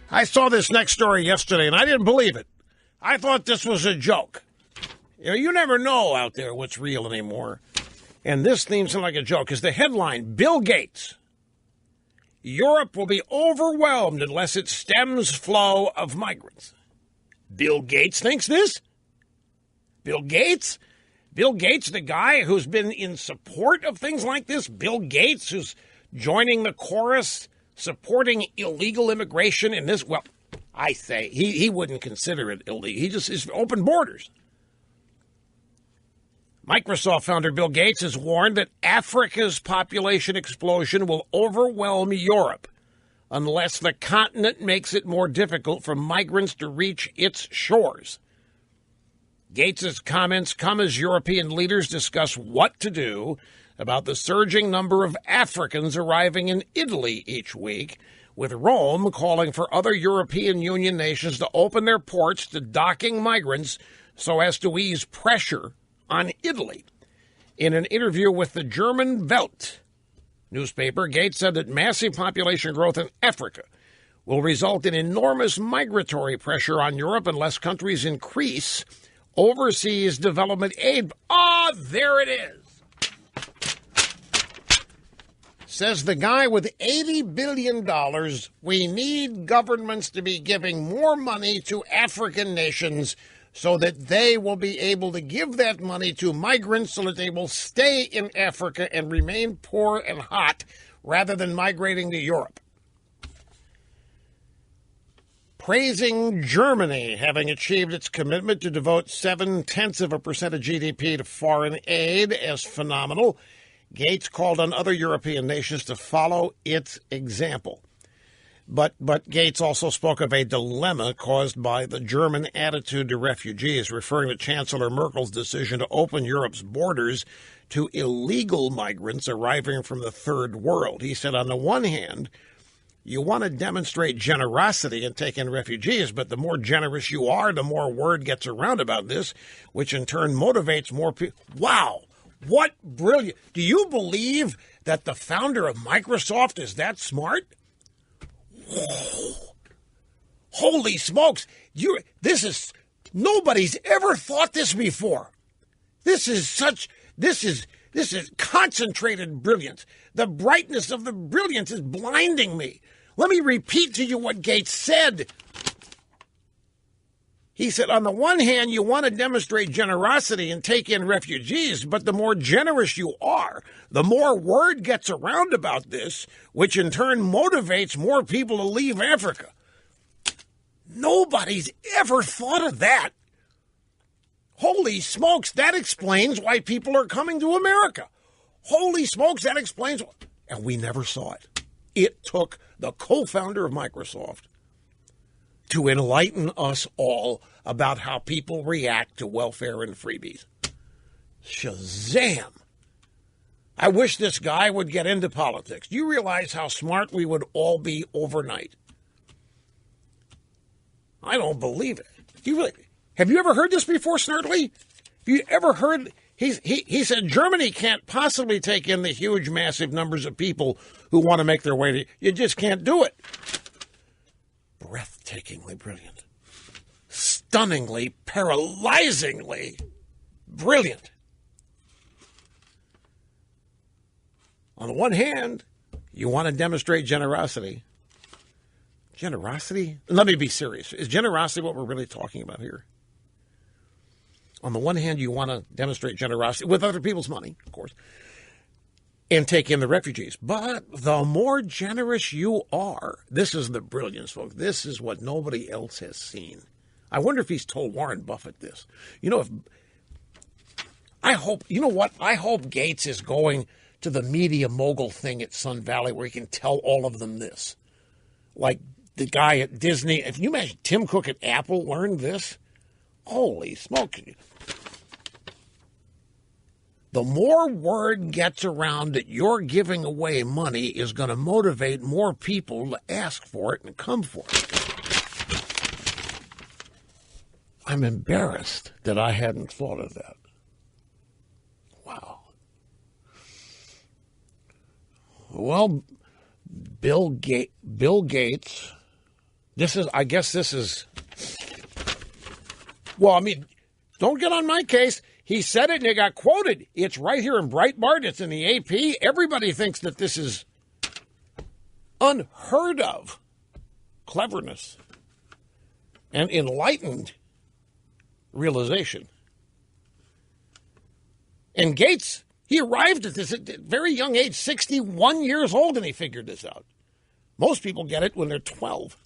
I saw this next story yesterday, and I didn't believe it. I thought this was a joke. You never know out there what's real anymore. And this seems like a joke. Is the headline, Bill Gates. Europe will be overwhelmed unless it stems flow of migrants. Bill Gates thinks this? Bill Gates? Bill Gates, the guy who's been in support of things like this? Bill Gates, who's joining the chorus, supporting illegal immigration in this? Well, I say he wouldn't consider it illegal. He just is open borders. Microsoft founder Bill Gates has warned that Africa's population explosion will overwhelm Europe unless the continent makes it more difficult for migrants to reach its shores. Gates' comments come as European leaders discuss what to do about the surging number of Africans arriving in Italy each week, with Rome calling for other European Union nations to open their ports to docking migrants so as to ease pressure on Italy. In an interview with the German Welt newspaper, Gates said that massive population growth in Africa will result in enormous migratory pressure on Europe unless countries increase overseas development aid. There it is. Says the guy with $80 billion, we need governments to be giving more money to African nations so that they will be able to give that money to migrants so that they will stay in Africa and remain poor and hot rather than migrating to Europe. Praising Germany having achieved its commitment to devote 0.7% of GDP to foreign aid as phenomenal, Gates called on other European nations to follow its example. But Gates also spoke of a dilemma caused by the German attitude to refugees, referring to Chancellor Merkel's decision to open Europe's borders to illegal migrants arriving from the third world. He said, on the one hand, you want to demonstrate generosity and take in refugees, but the more generous you are, the more word gets around about this, which in turn motivates more people. Wow, what brilliant. Do you believe that the founder of Microsoft is that smart? Whoa. Holy smokes. Nobody's ever thought this before. This is concentrated brilliance. The brightness of the brilliance is blinding me. Let me repeat to you what Gates said. He said, on the one hand, you want to demonstrate generosity and take in refugees, but the more generous you are, the more word gets around about this, which in turn motivates more people to leave Africa. Nobody's ever thought of that. Holy smokes, that explains why people are coming to America. Holy smokes, that explains why. And we never saw it. It took the co-founder of Microsoft to enlighten us all about how people react to welfare and freebies. Shazam! I wish this guy would get into politics. Do you realize how smart we would all be overnight? I don't believe it. Have you ever heard this before, Snurtley? Have you ever heard? He said Germany can't possibly take in the huge, massive numbers of people who want to make their way to. You just can't do it. Breathtakingly brilliant. Stunningly, paralyzingly brilliant. On the one hand, you want to demonstrate generosity. Generosity? Let me be serious. Is generosity what we're really talking about here? On the one hand, you want to demonstrate generosity with other people's money, of course, and take in the refugees. But the more generous you are, this is the brilliance, folks. This is what nobody else has seen. I wonder if he's told Warren Buffett this. I hope Gates is going to the media mogul thing at Sun Valley where he can tell all of them this. Like the guy at Disney. If you imagine Tim Cook at Apple learned this, holy smoke. The more word gets around that you're giving away money is going to motivate more people to ask for it and come for it. I'm embarrassed that I hadn't thought of that. Wow. Well, Bill Gates I guess this is, well, I mean, don't get on my case. He said it and it got quoted. It's right here in Breitbart. It's in the AP. Everybody thinks that this is unheard of cleverness and enlightened realization. And Gates, he arrived at this at a very young age, 61 years old, and he figured this out. Most people get it when they're 12.